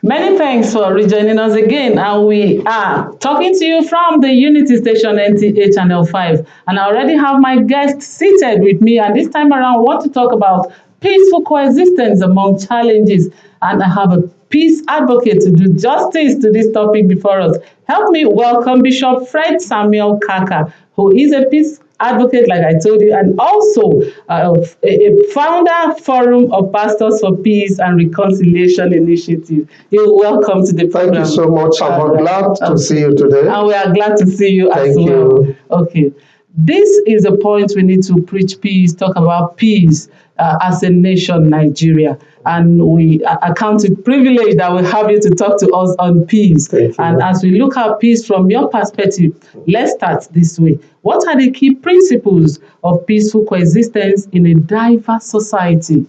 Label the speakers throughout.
Speaker 1: Many thanks for rejoining us again. And we are talking to you from the Unity Station NTA Channel 5. And I already have my guest seated with me. And this time around, I want to talk about peaceful coexistence among challenges. And I have a peace advocate to do justice to this topic before us. Help me welcome Bishop Fred Samuel Kaka, who is a peace advocate, like I told you, and also a founder forum of Pastors for Peace and Reconciliation Initiative. You're welcome to the program.
Speaker 2: Thank you so much. I'm glad to see you today.
Speaker 1: And we are glad to see you as well.
Speaker 2: Thank you.
Speaker 1: Okay. This is a point we need to preach peace, talk about peace as a nation, Nigeria. And we account it privilege that we have you to talk to us on peace. And as we look at peace from your perspective, let's start this way. What are the key principles of peaceful coexistence in a diverse society?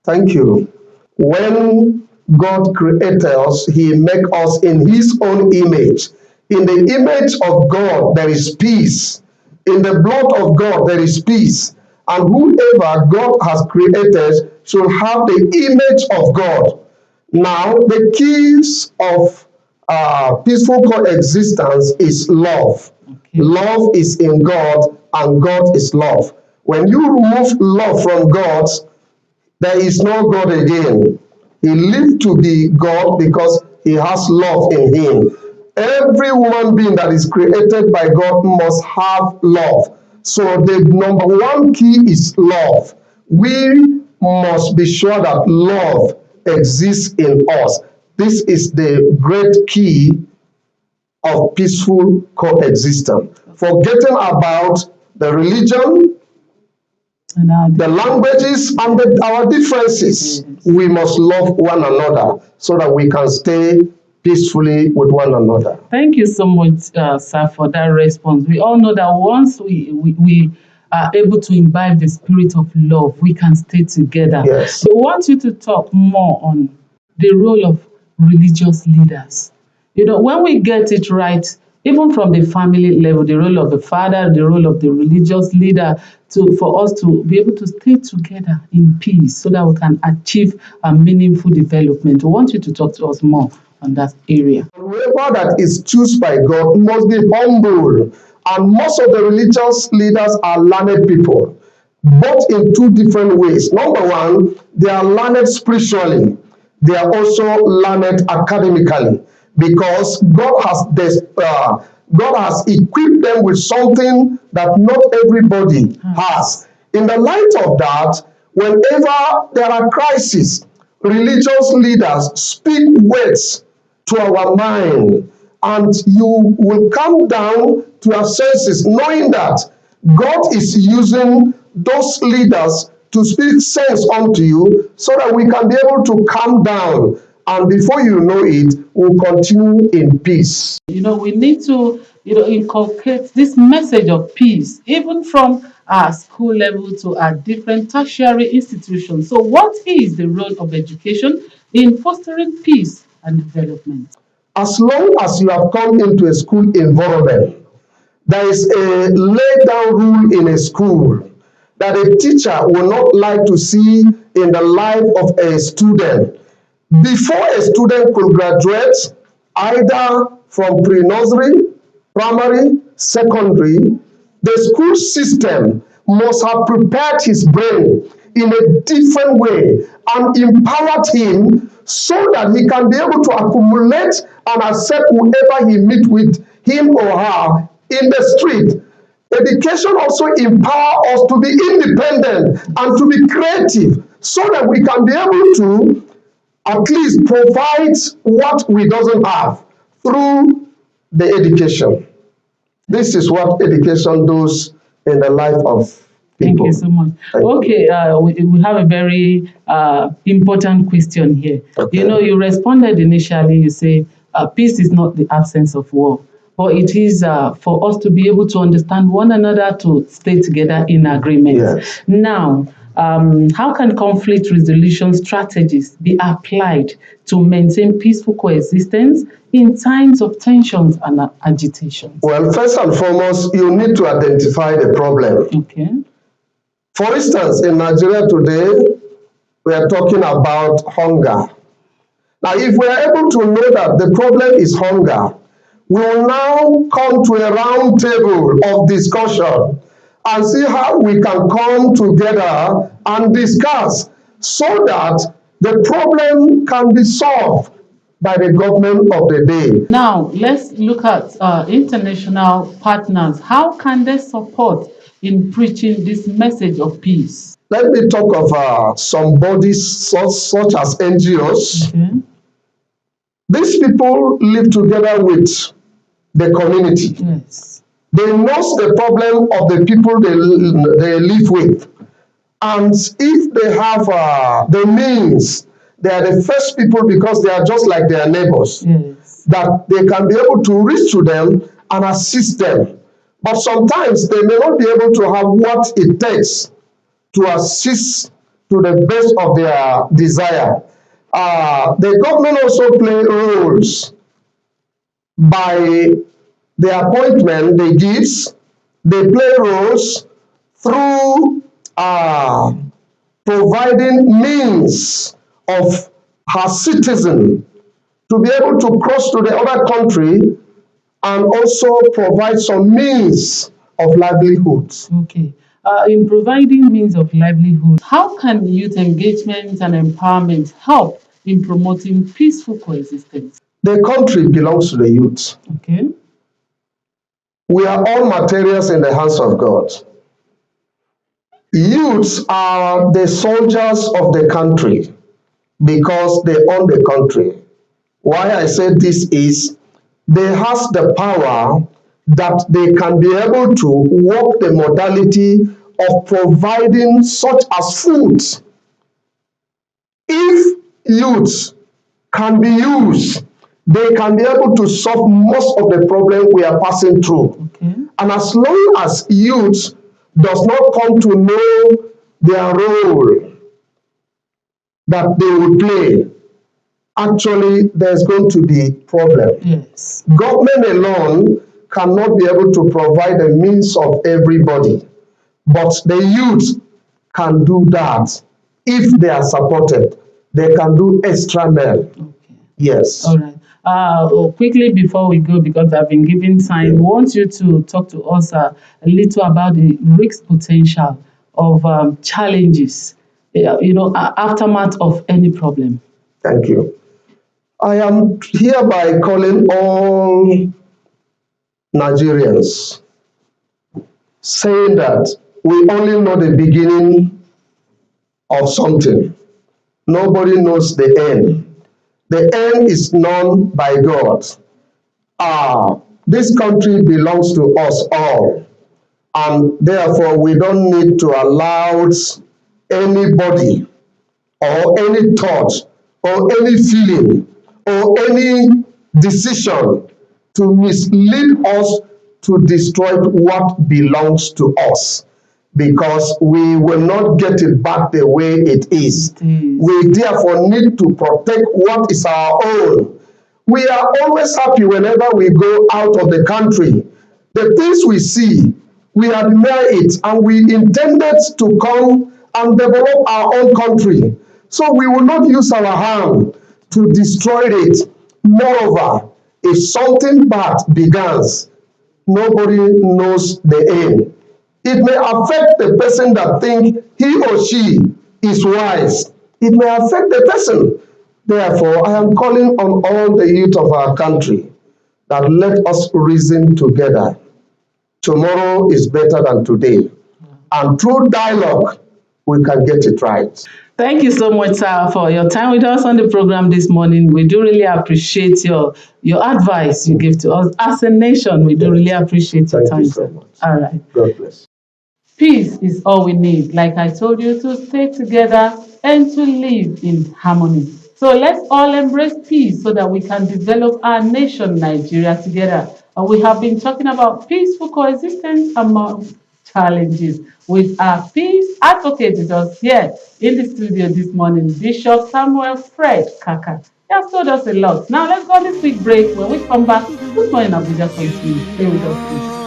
Speaker 2: Thank you. When God created us, He made us in His own image. In the image of God, there is peace. In the blood of God, there is peace. And whoever God has created should have the image of God. Now, the keys of peaceful coexistence is love. Okay. Love is in God, and God is love. When you remove love from God, there is no God again. He lived to be God because He has love in Him. Every human being that is created by God must have love. So the number one key is love. We must be sure that love exists in us. This is the great key of peaceful coexistence. Forgetting about the religion, the languages, and our differences, we must love one another so that we can stay peacefully with one another.
Speaker 1: Thank you so much, sir, for that response. We all know that once we are able to imbibe the spirit of love, we can stay together.
Speaker 2: Yes.
Speaker 1: So we want you to talk more on the role of religious leaders. You know, when we get it right, even from the family level, the role of the father, the role of the religious leader, for us to be able to stay together in peace so that we can achieve a meaningful development. We want you to talk to us more on that area.
Speaker 2: Whoever that is chosen by God must be humble. And most of the religious leaders are learned people, both in two different ways. Number one, they are learned spiritually. They are also learned academically, because God has equipped them with something that not everybody has. In the light of that, whenever there are crises, religious leaders speak words to our mind, and you will come down to your senses, knowing that God is using those leaders to speak sense unto you, so that we can be able to calm down. And before you know it, we'll continue in peace.
Speaker 1: You know, we need to, inculcate this message of peace, even from our school level to our different tertiary institutions. So what is the role of education in fostering peace and development?
Speaker 2: As long as you have come into a school environment, there is a laid down rule in a school that a teacher will not like to see in the life of a student. Before a student could graduate, either from pre-nursery, primary, secondary, the school system must have prepared his brain in a different way and empowered him so that he can be able to accumulate and accept whoever he meet with, him or her, in the street. Education also empowers us to be independent and to be creative, so that we can be able to at least provide what we doesn't have through the education. This is what education does in the life of people.
Speaker 1: Thank you so much. Okay, we have a very important question here. Okay. You know, you responded initially, you say, peace is not the absence of war, but it is for us to be able to understand one another, to stay together in agreement.
Speaker 2: Yes.
Speaker 1: Now, how can conflict resolution strategies be applied to maintain peaceful coexistence in times of tensions and agitation?
Speaker 2: Well, first and foremost, you need to identify the problem.
Speaker 1: Okay.
Speaker 2: For instance, in Nigeria today, we are talking about hunger. Now, if we are able to know that the problem is hunger, we will now come to a round table of discussion and see how we can come together and discuss so that the problem can be solved by the government of the day.
Speaker 1: Now, let's look at international partners. How can they support in preaching this message of peace?
Speaker 2: Let me talk of some bodies such as NGOs.
Speaker 1: Okay.
Speaker 2: These people live together with the community.
Speaker 1: Yes.
Speaker 2: They know the problem of the people they live with. And if they have the means, they are the first people because they are just like their neighbors,
Speaker 1: Yes.
Speaker 2: that they can be able to reach to them and assist them. But sometimes they may not be able to have what it takes to assist to the best of their desire. The government also play roles by the appointment they give. They play roles through providing means of her citizen to be able to cross to the other country and also provide some means of livelihood.
Speaker 1: Okay. In providing means of livelihood, how can youth engagement and empowerment help in promoting peaceful coexistence?
Speaker 2: The country belongs to the youth.
Speaker 1: Okay.
Speaker 2: We are all materials in the hands of God. Youths are the soldiers of the country because they own the country. Why I say this is, they have the power that they can be able to work the modality of providing such as food. If youths can be used, they can be able to solve most of the problem we are passing through.
Speaker 1: Okay.
Speaker 2: And as long as youth does not come to know their role that they will play, actually there's going to be problem.
Speaker 1: Yes.
Speaker 2: Government alone cannot be able to provide a means of everybody, but the youth can do that if they are supported. They can do extra mail.
Speaker 1: Okay.
Speaker 2: Yes.
Speaker 1: All right. Quickly before we go, because I've been given time, we want you to talk to us a little about the risk potential of challenges, aftermath of any problem.
Speaker 2: Thank you. I am hereby calling all Nigerians, saying that we only know the beginning of something. Nobody knows the end. The end is known by God. This country belongs to us all, and therefore we don't need to allow anybody or any thought or any feeling or any decision to mislead us to destroy what belongs to us, because we will not get it back the way it is. We therefore need to protect what is our own. We are always happy whenever we go out of the country. The things we see, we admire it, and we intended to come and develop our own country. So we will not use our hand to destroy it. Moreover, if something bad begins, nobody knows the end. It may affect the person that thinks he or she is wise. It may affect the person. Therefore, I am calling on all the youth of our country that let us reason together. Tomorrow is better than today. And through dialogue, we can get it right.
Speaker 1: Thank you so much, sir, for your time with us on the program this morning. We do really appreciate your advice you give to us. As a nation, we do really appreciate your time,
Speaker 2: so
Speaker 1: sir.
Speaker 2: much.
Speaker 1: All right.
Speaker 2: God bless.
Speaker 1: Peace is all we need. Like I told you, to stay together and to live in harmony. So let's all embrace peace so that we can develop our nation, Nigeria, together. And we have been talking about peaceful coexistence among challenges with our peace advocate with us here in the studio this morning, Bishop Samuel Fred Kaka. He has told us a lot. Now let's go on this quick break. When we come back, good morning, Abuja, continue. Stay with us, please.